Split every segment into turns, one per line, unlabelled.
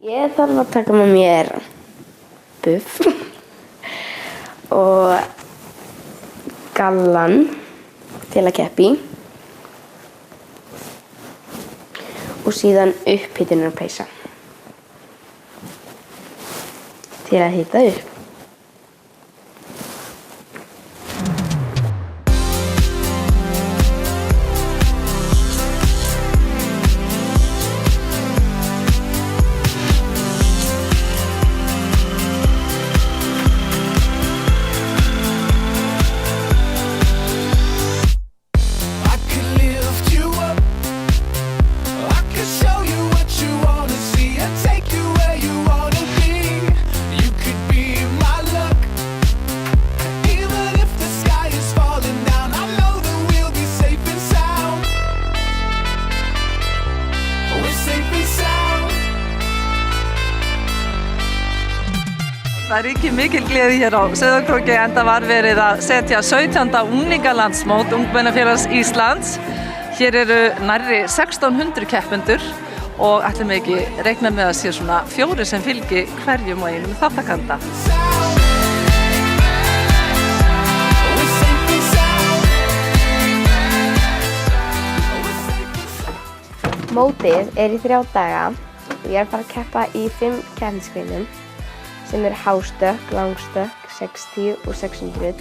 Ég þarf að taka með mér buff og gallan til að keppa í og síðan upphitunarpeysa til að hita upp.
Það ríkir mikil gleði hér á Sauðárkróki enda var verið að setja 17. unglingalandsmót Ungmennafélags Íslands. Hér eru nærri 1600 keppendur og ætlum við ekki reikna með að sé svona 4 sem fylgi hverjum og einum þátttakanda.
Mótið er í 3 daga og ég er að fara að keppa í 5 keppnisgreinum sem eru hástökk, langstökk, 60 og 600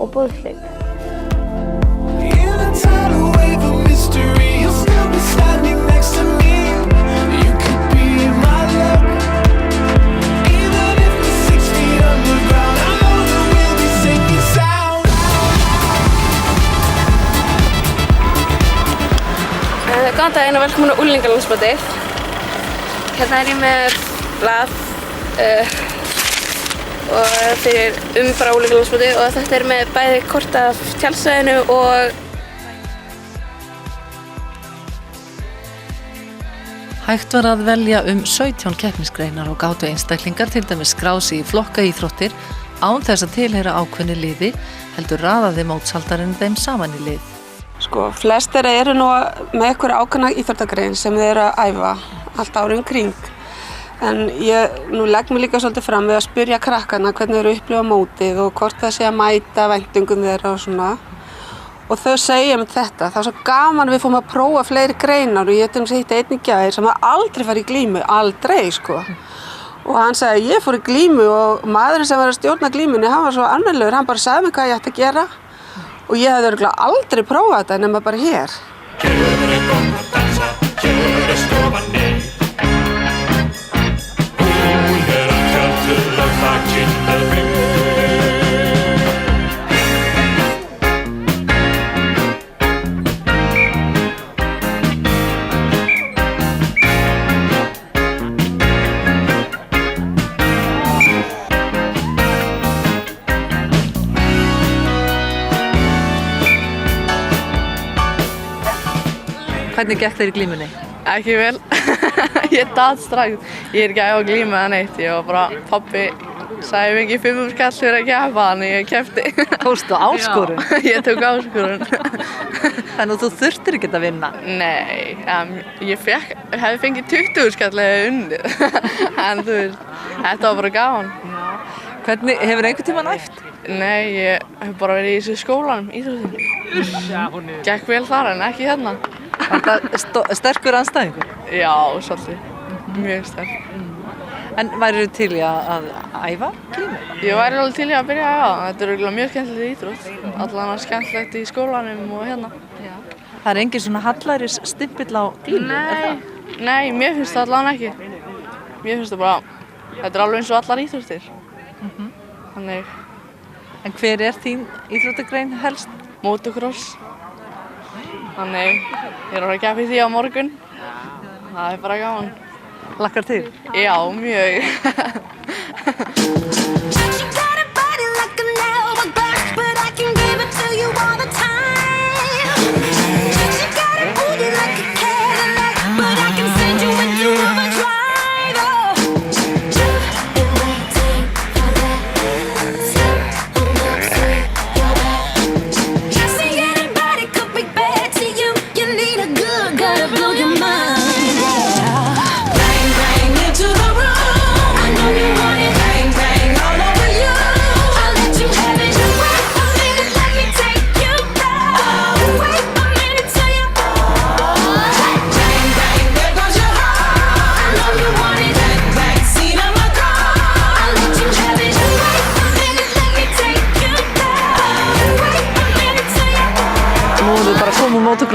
og boðhlaup. Góðan daginn og velkomin á unglingalandsmótið. Hérna er ég með blað og fyrir bara unglingalandsmótið og þetta er með bæði kort af tjaldsvæðinu og
Hægt var að velja 17 keppnisgreinar og gátu einstaklingar til dæmis skráð sig í flokkaíþróttir án þess að tilheyra ákveðnu liði heldur raðaði mótshaldarinn þeim saman í lið.
Sko, flestir eru nú með einhverja ákveðna íþróttagrein sem þeir eru að æfa allt árið kring. En ég legg mig líka svolítið fram við að spyrja krakkana hvernig þeir eru að upplifa mótið og hvort það sé að mæta væntingum þeirra og svona. Og þau segja mér þetta, það er svo gaman við fórum að prófa fleiri greinar og ég hitti einn í gær sem aldrei farið í glímu, aldrei sko. Og hann sagði ég fór í glímu og maðurinn sem var að stjórna glímunni, hann var svo almennilegur, hann bara sagði mér hvað ég ætti að gera. Og ég hefði örugglega aldrei prófað þetta nema bara hér.
Hvernig gekk þér í glímunni?
Ekki vel. Ég datt strax. Ég er ekki að æfa glímu eða neitt. Ég var bara, pabbi sagði mikið 5 skall fyrir að keppa, þannig ég keppti.
Tókstu áskorun?
Já, ég tók áskorun.
Þannig að þú þurftir ekki að vinna?
Nei, ég hefði fengið 20 skall eða unnið. En þú veist, þetta var bara gaman.
Hvernig, hefur einhvern tímann æft?
Nei, ég hef bara verið í þessu skólanum, íþróttum. Gekk vel þar en ekki hérna.
Var það sterkur andstæðingur?
Já, svolítið. Mjög sterk.
En værirðu til í að æfa glímu?
Ég væri alveg til í að byrja að æfa. Þetta er örugglega mjög skemmtilegt íþrótt. Allan skemmtilegt í skólanum og hérna.
Það er engin svona hallæris stimpill á glímu?
Nei, mér finnst það allan ekki. Mér finnst það bara, þetta er alveg eins og allar íþróttir. Þannig.
En hver er þín íþróttagrein helst?
Motocross. Þannig, ég er að fara að keppa í því á morgun. Það er bara gaman.
Hlakkar til?
Já, mjög.
Gotta blow your mind. Bang, bang into the room.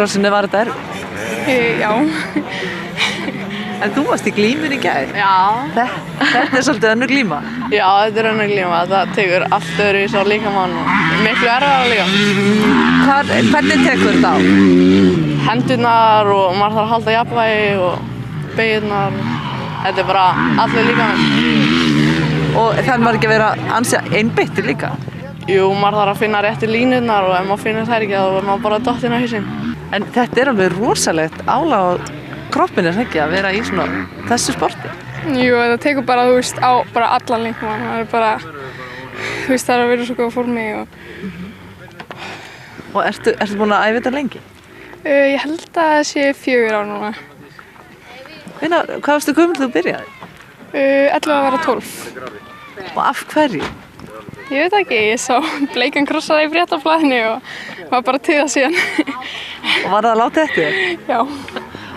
sauðárkrossinu, var þetta erfitt?
Já.
En þú varst í glímunni í gær.
Já.
Þetta svolítið önnur glíma.
Já, þetta önnur glíma. Það tekur allt öðruvísi á líkamann og miklu erfiðara líka.
Hvernig tekur þetta á?
Hendurnar og maður þarf að halda jafnvægi og beygurnar. Þetta bara allir líkaminn.
Og þarf maður ekki að vera ansi einbeittur líka?
Jú, maður þarf að finna réttu línurnar og ef maður finnur þær ekki þá verður maður bara dottinn á hausinn.
En þetta alveg rosalegt álag á kroppinu, ekki, að vera í svona þessu sporti?
Jú, það tekur bara, þú veist, á bara allan líkamann. Það bara, þú veist, það að vera svo góð formi og...
Og ertu búin að æfa þetta lengi?
Ég held að það sé 4 ár núna.
Hvað varstu gömul þegar þú byrjaði?
11 að vera 12.
Og af hverju?
Ég veit ekki, ég sá bleikan krossaði í fréttablaðinu og var bara til það síðan.
Og var það að láta eftir þér?
Já.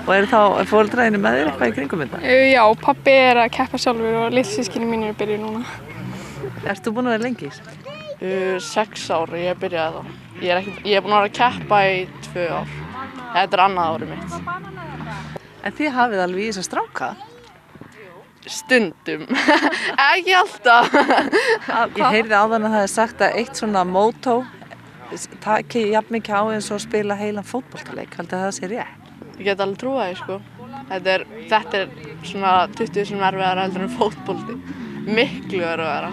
Og þá foreldræðinu með þér eitthvað í kringum þetta?
Já, pabbi að keppa sjálfur og litlu mínir byrjuð núna.
Ertu búin að vera lengi í þessu?
6 ár ég byrjaði þá. Ég búin að vera að keppa í 2 ár. Þetta annað árið mitt.
En þið hafið alveg í þess að stráka?
Stundum. Ekki alltaf.
Ég heyrði áðan að það er sagt að eitt svona mótó taki jafn mikið á eins og spila heilan fótboltaleik. Haldið að það sé rétt?
Ég get alveg trúið því, sko. Þetta er svona 20 sem erfiðara heldur en fótbolti. Miklu erfiðara.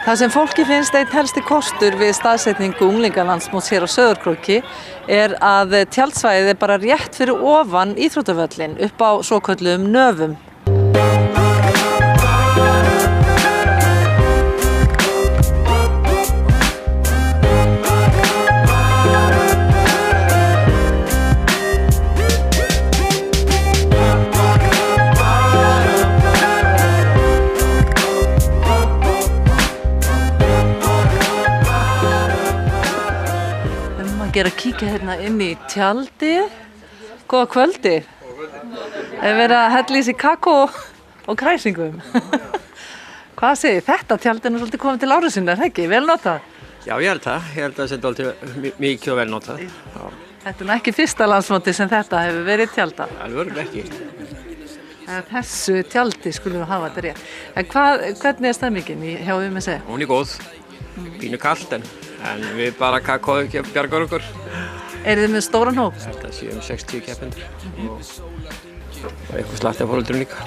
Það sem fólki finnst einn helsti kostur við staðsetningu unglingalandsmóts hér á Sauðárkróki er að tjaldsvæðið er bara rétt fyrir ofan íþróttavöllin upp á svokölluðum nöfum. Að kíkja hérna inn í tjaldið. Góða kvöldi. Er verið að hella í sig kakó og kræsingum. Hvað segir þetta tjald er nú svolítið komið til ára sinna, er það ekki? Vel notað?
Já, ég held það. Ég held að það sé dálítið mikið og vel notað.
Þetta er nú ekki fyrsta landsmóti sem þetta hefur verið tjalda.
Alveg ekki.
Þessu tjaldi skulum við hafa þetta rétt. En hvernig er stemmingin hjá UMSE?
Hún er góð. Pínu kalt en við bara kakóðum ekki að bjarga okkur.
Eru þið með stóran hóp?
Þetta séum 60 keppendur og eitthvað slatti af foreldrum líka.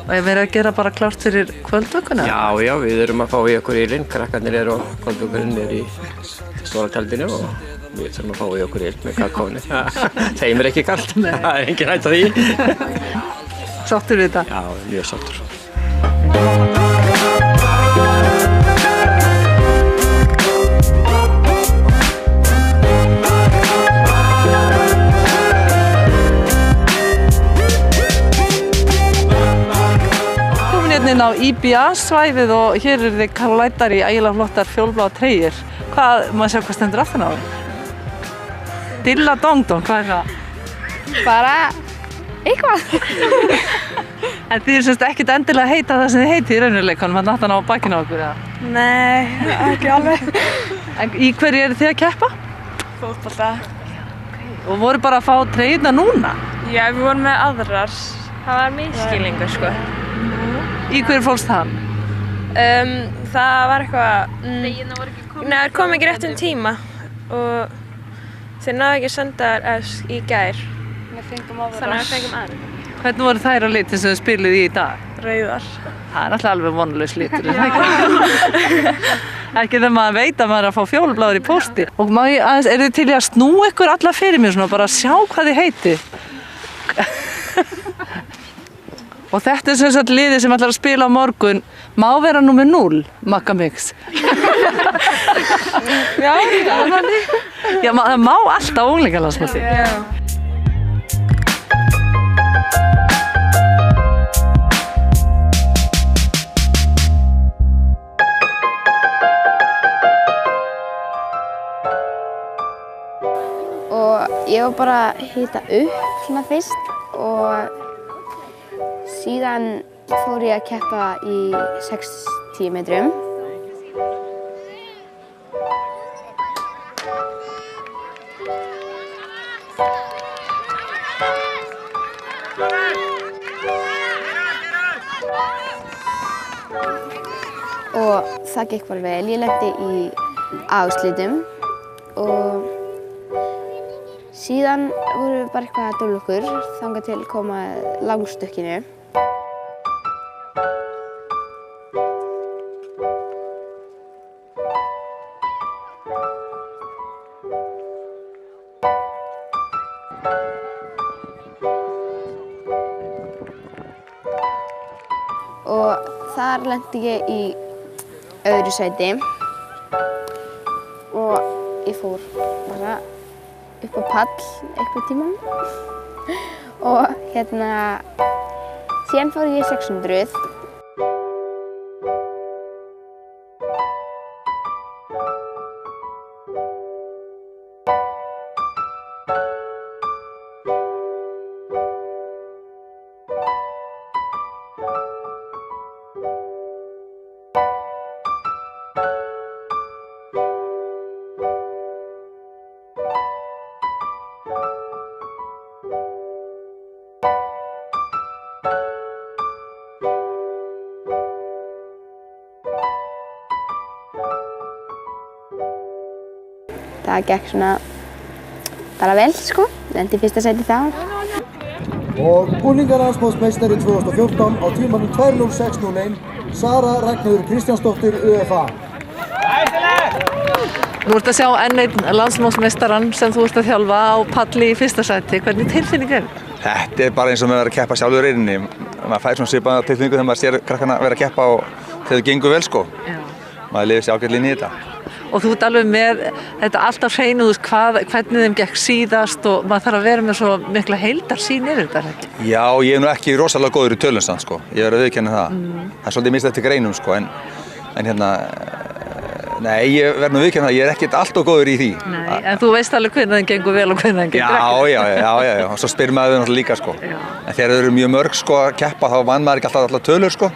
Og er verið að gera bara klárt fyrir kvöldvökunna?
Já, við erum að fá í okkur ylinn. Krakkarnir eru á kvöldvökunum í stóra tjaldinu og við þurfum að fá í okkur ill með kakóinu. Þeim er ekki kalt, það er engin hætt á því.
Sáttur við þetta?
Já, mjög sáttur.
Inn á IBA-svæðið og hér eru þið klæddar í ægilega flottar fjólbláa treyjur. Maður sjá hvað stendur aftan á þið? Dilla dong dong, hvað er það?
Bara eitthvað.
En þið semst ekkert endilega heita það sem þið heitið í raunveruleikanum, hann aftan á bakinu á okkur, eða?
Nei, ekki alveg.
En í hverju eru þið að keppa?
Fótbolta.
Og voru bara að fá treyjurnar núna?
Já, við vorum með aðrar. Það var misskilningur, sko.
Í hverju fólst það?
Það var eitthvað... Nei, það kom ekki rétt tíma og þeir náðu ekki að senda þær í gær. Þannig að við fengum aðra.
Hvernig voru þær á litin sem þið spilið í dag?
Rauðar.
Það er alltaf alveg vonlaus litur, er það ekki? Ekki þegar maður veit að maður er að fá fjólubláður í pósti. Og eru þið til í að snúa ykkur alla fyrir mér svona, bara sjá hvað þið heitið? Og þetta er sem sagt liðið sem ætlar að spila á morgun. Má vera númer 0, Magga Mix?
Já, það er þannig.
Já, það má alltaf unglingalandsmóti.
Já.
Ég var bara að hita upp svona fyrst og síðan fór ég að keppa í 60 metrum. Og það gekk bara vel. Ég lenti í árslitum og síðan vorum við bara eitthvað að dóla okkur þangað til koma langstökkinu. Og þar lenti ég í öðru sæti og ég fór bara upp á pall einhvern tímann og síðan fór ég í 600. Það gekk svona bara vel, sko. Lendi í fyrsta sæti þá.
Og unglingalandsmótsmeistari 2014 á tímanum 2:06:01, Sara Ragnheiður Kristjánsdóttir, ÖFA.
Nú ert að sjá enn einn landsmótsmeistarann sem þú ert að þjálfa á palli í fyrsta sæti. Hvernig tilfinning er þetta?
Þetta bara eins og maður er að keppa sjálfur í rauninni. Maður fær svona svipaða tilfinningu þegar maður sér krakkana vera að keppa og þegar þau gengur vel, sko. Já. Maður lifir sér ágætlega inn í þetta.
Og þú ert alveg með þetta alltaf hreinu, þú veist hvernig þeim gekk síðast og maður þarf að vera með svo mikla heildarsýn yfir þetta, ekki?
Já, ég er nú ekki rosalega góður í tölum samt, sko. Ég verð að viðurkenna það. Það er svolítið mislægt eftir greinum, sko, en nei, ég verð nú að viðurkenna það, ég er ekkert alltof góður í því.
Nei, en þú veist alveg hvernig þeim gengur vel og hvernig þeim gengur ekki.
Já, og svo spyr maður þau náttúrulega líka, sko. En þegar þau eru mjög mörg, sko, að keppa, þá man maður ekki alltaf tölur, sko.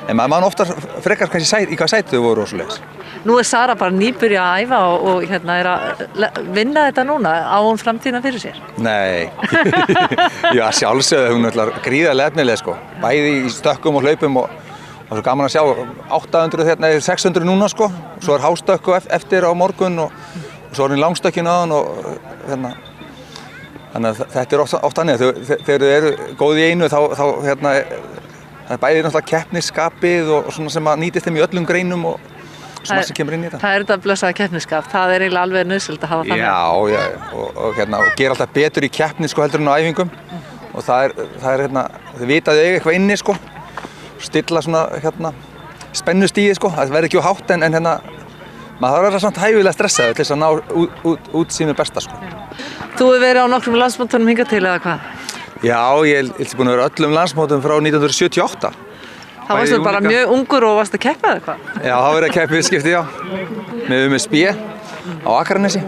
En maður ofta frekar kannski í hvað sæti þau voru og svoleiðis.
Nú er Sara bara nýbyrja að æfa og er að vinna þetta núna. Á hún framtíðina fyrir sér?
Nei, já sjálfsögðu, hún er gríðarlega efnileg, sko. Bæði í stökkum og hlaupum og svo gaman að sjá 800, 600 núna, sko. Svo er hástökku eftir á morgun og svo er hún í langstökkinu á hann og þannig að þetta er oft þannig að þegar þau eru góð í einu þá það er bæði náttúrulega keppnisskapið og svona sem að nýtist þeim í öllum greinum og svona sem kemur inn í þetta. Það
er þetta blessaða keppnisskap, það er eiginlega alveg nauðsynlegt að hafa þannig.
Já, og gera alltaf betur í keppni, sko, heldur en á æfingum og það er þau vita að þau eiga eitthvað inni, sko, stilla svona spennustíði, sko, það verður ekki á hátt en maður þarf að vera samt hæfilega stressaður til þess að ná út sínu besta, sko.
Þú hefur verið á nokkrum landsmótunum hingað til eða hvað?
Já, ég er búinn að vera öllum landsmótum frá 1978.
Það varstu bara mjög ungur og varst að keppa eða hvað?
Já, það var að keppa viðskipti, já. Með MSB á Akranesi.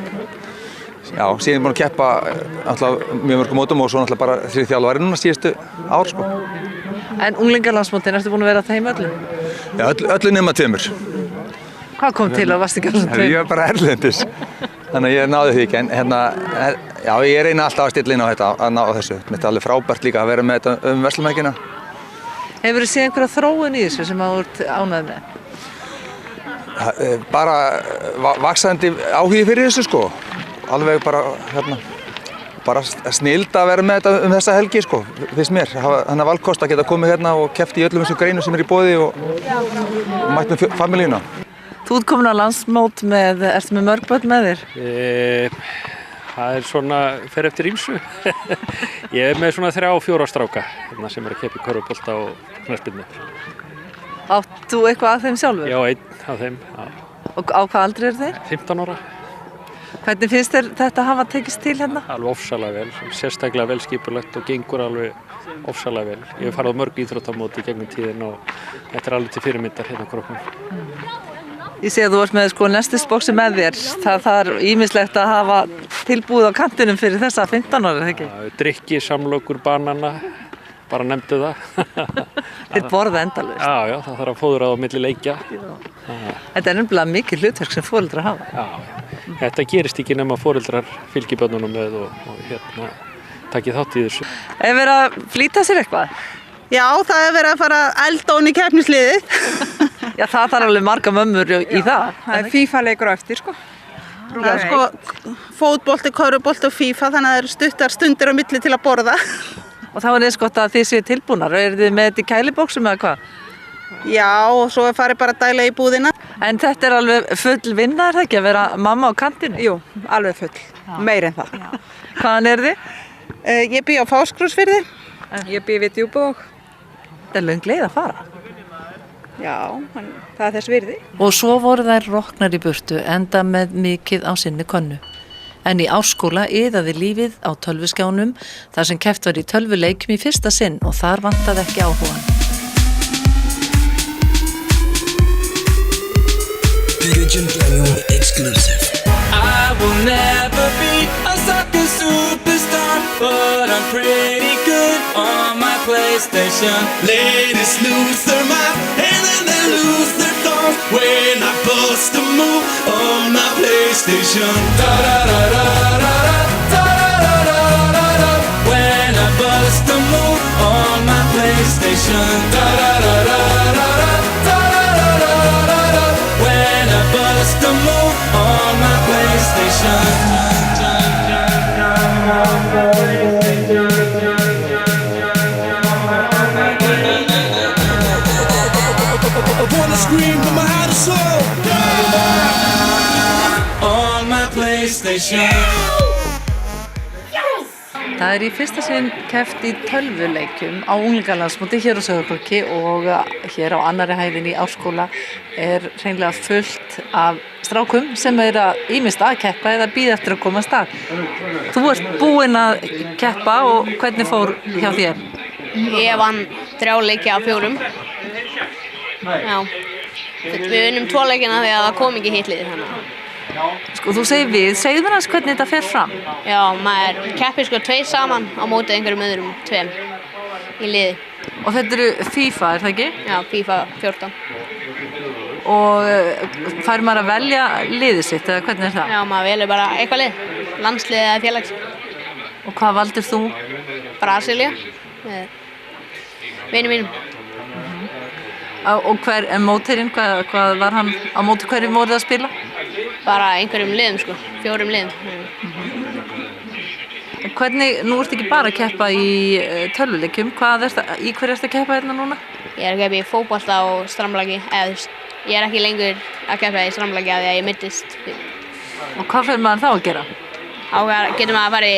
Já, síðan er ég búinn að keppa mjög mörgum mótum og svo náttúrulega bara því þjálfari núna síðustu ár, sko.
En unglingalandsmótin, ertu búinn að vera þeim öllum?
Já, öllu nema 2.
Hvað kom til að varstu ekki á þessum 2?
Ég var bara erlendis. Þannig að ég náði því ekki, en já, ég reyna alltaf að stilla inn á þetta, að ná þessu. Þetta er alveg frábært líka að vera með þetta verslunarhelgina.
Hefurðu séð einhverja þróun í þessu sem þú ert ánægð með?
Bara vaxandi áhugi fyrir þessu, sko. Alveg bara snild að vera með þetta þessa helgi, sko, finnst mér. Þannig að valkost að geta komið hérna og keppt í öllum þessum greinum sem er í boði og mætt með familíuna.
Þú ert komin á landsmót ertu með mörg börn með þér?
Það er svona, fer eftir ýmsu. Ég er með svona 3-4 stráka sem er að keppa í körfubolta og knattspyrnu.
Átt þú eitthvað af þeim sjálfur?
Já, einn af þeim. Já.
Og á hvað aldri eru þeir?
15 ára.
Hvernig finnst þér þetta hafa tekist til hérna?
Alveg ofsalega vel, sérstaklega vel skipulagt og gengur alveg ofsalega vel. Ég hef farið á mörg íþróttamót í gegnum tíðin og þetta er alveg til fyrirmyndar hérna á Króknum.
Ég sé að þú ert með sko nestisboxi með þér. Það þarf ýmislegt að hafa tilbúið á kantinum fyrir þessa 15 ára, eða ekki?
Drykki, samlokur, banana, bara nefndu það.
Þeir borða endalaust.
Já, það þarf að fóðra á milli leikja.
Þetta er nefnilega mikið hlutverk sem foreldrar hafa.
Já. Þetta gerist ekki nema foreldrar fylgi börnunum með og taki þátt í þessu.
Er verið að flýta sér eitthvað?
Já, það er verið að fara að elda ofan í keppnisliðið.
Já, það þarf alveg marga mömmur í það.
Það er FIFA-leikur á eftir, sko. Það er sko fótbolti, körfubolti og FIFA, þannig að það eru stuttar stundir á milli til að borða.
Og þá er eins gott að þið séu tilbúnar. Eru þið með þetta í kælibóksum eða hvað?
Já, og svo er farið bara að dæla í búðina.
En þetta er alveg full vinna, er það ekki, að vera mamma á kantinu?
Jú, alveg full. Meir en það.
Hvaðan eru þið?
Ég bý á Fáskrúsfirði. Ég bý við Djúpavog.
Þetta er löng leið að fara.
Já, það er þess virði.
Og svo voru þær roknar í burtu, enda með mikið á sinni könnu. En í árskóla iðaði lífið á tölvuskjánum þar sem keppt var í tölvuleikjum í fyrsta sinn og þar vantaði ekki áhugan.
I will never be a soccer superstar, but I'm pretty good on my PlayStation. Ladies lose their mind and then they lose their thoughts when I bust a move on my PlayStation. Da da da da da da da da da da. When I bust a move on my PlayStation. Da da da da da da da da da da da. When I bust a move on my PlayStation. I wanna scream from my heart and soul. On my PlayStation.
Það er í fyrsta sinn keppt í tölvuleikjum á unglingalandsmóti hér á Sauðárkróki og hér á annarri hæðinni í Árskóla er hreinlega fullt af strákum sem eru ýmist að keppa eða bíða eftir að koma af stað. Þú ert búinn að keppa og hvernig fór hjá þér?
Ég vann 3 leiki af 4. Já. Við unnum 2 leikina því að það kom ekki hitlið þannig.
Sko þú segir við, segðu mér hans hvernig þetta fer fram.
Já, maður keppir sko 2 saman á móti einhverjum öðrum 2 í liði.
Og þetta eru FIFA, er það ekki?
Já, FIFA 14.
Og fær maður að velja liðið sitt eða hvernig er það?
Já, maður velur bara eitthvað lið, landslið eða félags.
Og hvað valdir þú?
Brasilía, með vinum mínum.
Og hver er mótirinn, hvað var hann, á móti hverjum voruð að spila?
Bara einhverjum liðum sko, 4 liðum.
Hvernig, nú ertu ekki bara að keppa í tölvuleikjum, í hverju ertu að keppa hérna núna?
Ég er að keppa í fótbolta og stramblaki, eða ég er ekki lengur að keppa í stramblaki af því að ég meiddist.
Og hvað fyrir maður þá að gera?
Getur maður að fara í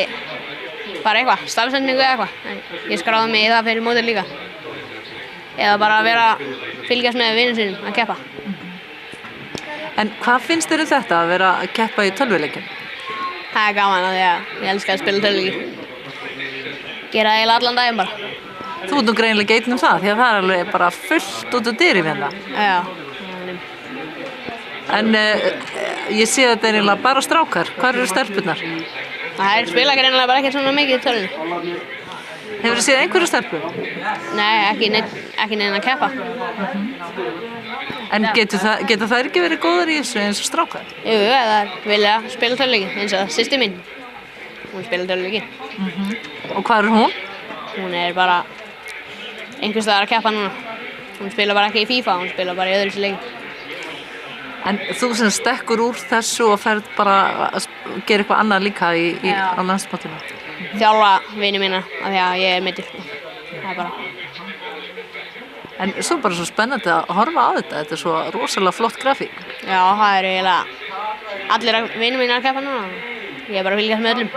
eitthvað, stafsendingu eða eitthvað. Ég skráði mig í það fyrir mótið líka. Eða bara að fylgjast með vinum sínum að keppa.
En hvað finnst þér þetta að vera að keppa í tölvuleikjum?
Það er gaman af því að ég elska að spila tölvuleiki. Gera það eiginlega allan daginn bara.
Þú ert nú greinilega einn um það, því að það er alveg bara fullt út úr dyrum hérna.
Já.
En ég sé að þetta er eiginlega bara strákar. Hvar eru stelpurnar?
Það spila greinilega bara ekkert svona mikið í tölvunni.
Hefurðu séð einhverju stelpu?
Nei, ekki neina að keppa.
En geta þær ekki verið góðar í þessu eins og strákar?
Jú, það vilja spila tölvuleiki, eins og systir mín. Hún spila tölvuleiki.
Og hvað er hún?
Hún er bara einhvers staðar að keppa núna. Hún spila bara ekki í FIFA, hún spila bara í öðru sér leiki.
En þú sem stekkur úr þessu og ferð bara að gera eitthvað annað líka á landsmótinu?
Þjálfa vini mína af því að ég er meiddur. Það er bara.
En svo bara svo spennandi að horfa á þetta. Þetta er svo rosalega flott grafík.
Já, það eru eiginlega allir vini mína að keppa núna. Ég er bara að fylgjast með öllum.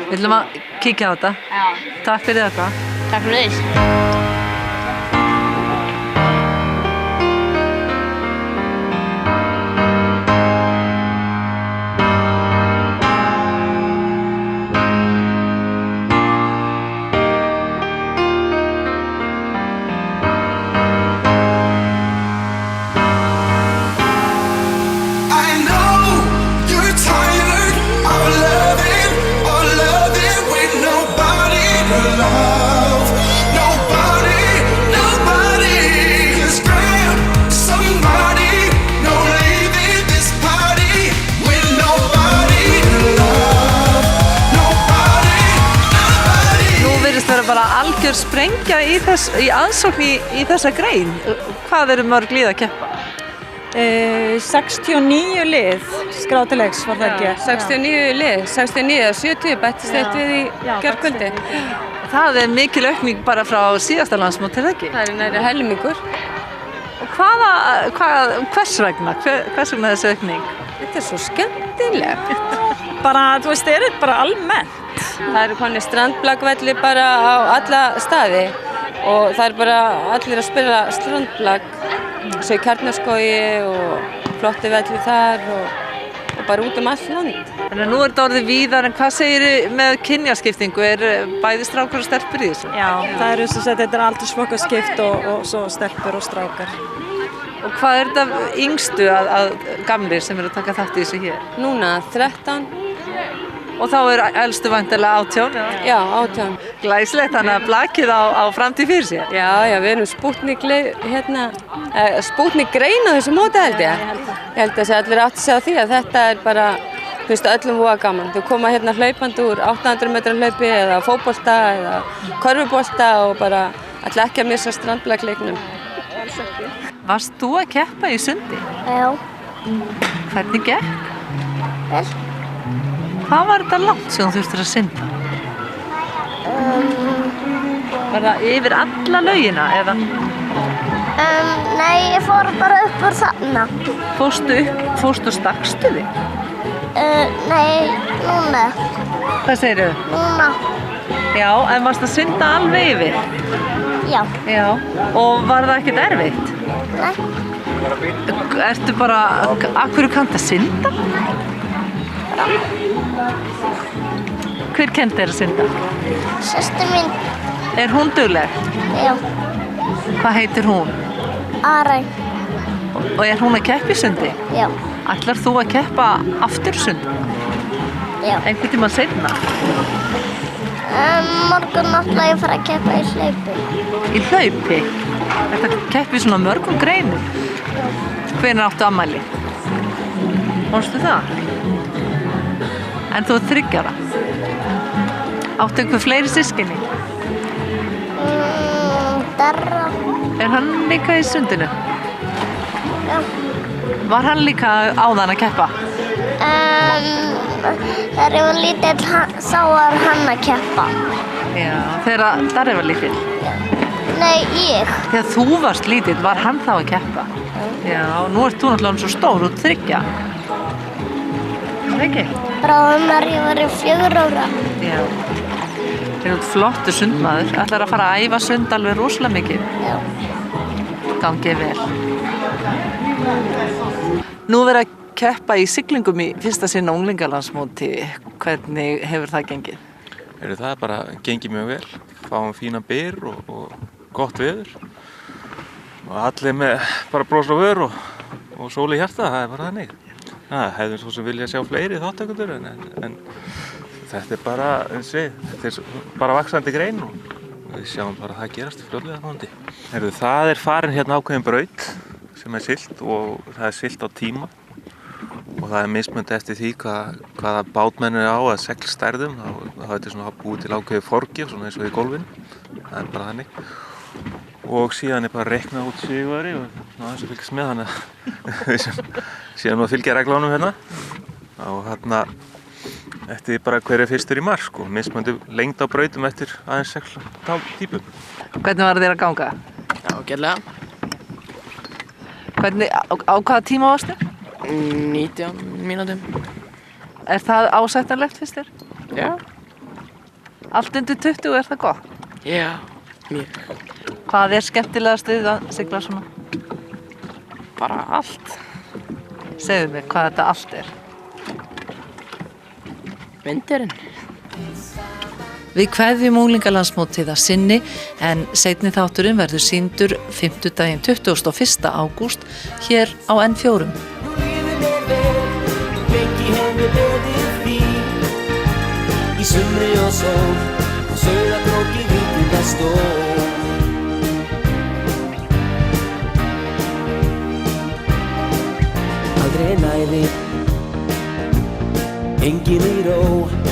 Við ætlum að kíkja á þetta.
Já.
Takk fyrir þetta.
Takk fyrir þess.
I know you're tired of loving with nobody to love. Nobody, 'cause grab somebody, no leaving this party with nobody to love. Nobody.
Nú virðist vera bara algjör sprengja í aðsókn í þessa grein. Hvað eru mörg lið að keppa?
69 lið skrátilegs var það ekki?
69 lið, 69 eða 70 bættist eitt við í gærkvöldi.
Það er mikil aukning bara frá síðasta landsmót, er það ekki?
Það er næri helmingur.
Og hvers vegna? Hvers vegna þessi aukning?
Þetta er svo skemmtilegt.
Bara, þú veist, er þetta bara almennt?
Það eru konið strandblagvelli bara á alla staði og það er bara allir að spila strandblag. Svo í Kjarnaskógi og flotti velli þar og bara út allt land.
Þannig að nú er þetta orðið víðar, en hvað segirðu með kynjaskiptingu? Er bæði strákar og stelpur í þessu?
Já, það eru svo að þetta er aldursflokkaskipt og svo stelpur og strákar.
Og hvað er þetta yngstu að gamlir sem eru að taka þátt í þessu hér?
Núna 13.
Og þá er elstu væntanlega 18?
Já, 18.
Glæsilegt, þannig að blakið á framtíð fyrir sér?
Já, við erum Spútnik grein á þessu móti held ég. Ég held að allir átti sig á því að þetta er bara, þú veist, öllum voða gaman. Þú koma hérna hlaupandi úr 800 metra hlaupi eða fótbolta eða körfubolta og bara ætla ekki að missa strandblagleiknum.
Varst þú að keppa í sundi?
Já.
Hvernig gekk?
Vel.
Hvað var þetta langt sem þú þurftir að synda? Var það yfir alla laugina eða?
Nei, ég fór bara upp úr þarna.
Fórstu og stakkstu þig?
Nei, núna.
Hvað segirðu?
Núna.
Já, en varst að synda alveg yfir?
Já.
Já. Og var það ekkert erfitt?
Nei.
Ertu bara, af hverju kanntu að synda? Hver kenndi þér að synda?
Systir mín.
Er hún dugleg?
Já.
Hvað heitir hún?
Arey.
Og er hún að keppa í sundi?
Já.
Ætlar þú að keppa aftur sundi?
Já.
Einhvern tímann seinna?
Morgun náttúrulega ég fara að keppa í hlaupi.
Í hlaupi? Þetta keppi í svona mörgum greinum? Hvenær áttu afmæli? Manstu það? En þú ert 3 ára? Áttu einhver fleiri systkini?
Darra.
Er hann líka í sundinu?
Já.
Var hann líka áðan að keppa?
Þegar ég var lítill þá var hann að keppa.
Já, þegar Darri var lítill?
Nei, ég.
Þegar þú varst lítill, var hann þá að keppa? Já, nú ert þú náttúrulega svo stór út 3. Það ekki?
Bráðum ég var í 4 ára.
Já. Þeir eru flottur sundmaður. Ætlar að fara að æfa sund alveg rosalega mikið?
Já.
Gangið vel. Nú verið að keppa í siglingum í fyrsta sinn á unglingalandsmóti. Hvernig hefur það gengið?
Það er bara gengið mjög vel. Fáum fína byr og gott veður. Og allir með bara bros á vör og sól í hjarta, það er bara þannig. Hefðum svo sem vilja sjá fleiri þáttakendur en þetta er bara, þetta er bara vaxandi grein og við sjáum bara að það gerast fljótlega vonandi. Það er farin hérna ákveðin braut sem er siglt og það er siglt á tíma og það er mismunandi eftir því hvaða bátmenn er á að seglstærðum. Það er svona búið til ákveðið forgjöf svona eins og í golfinu, það er bara þannig. Og síðan er bara að reikna út sigurvegari og aðeins að fylgjast með þannig að við síðan nú að fylgja reglunum hérna og hérna eftir bara hver er fyrstur í mark og mismunandi lengd á brautum eftir aðeins segltýpum.
Hvernig var þér að ganga?
Já, ágætlega.
Hvernig, á hvaða tíma varstu?
19 mínútum.
Er það ásættanlegt fyrst þér?
Já.
Allt undir 20, er það gott?
Já, mjög.
Hvað er skemmtilegast við að sigla svona?
Bara allt.
Segðu mér hvað þetta allt er.
Vindurinn.
Við kveðjum unglingalandsmótið að sinni en seinni þátturinn verður sýndur 5. daginn 21. ágúst hér á N4.
stól. Aldrei næði, engin í ró.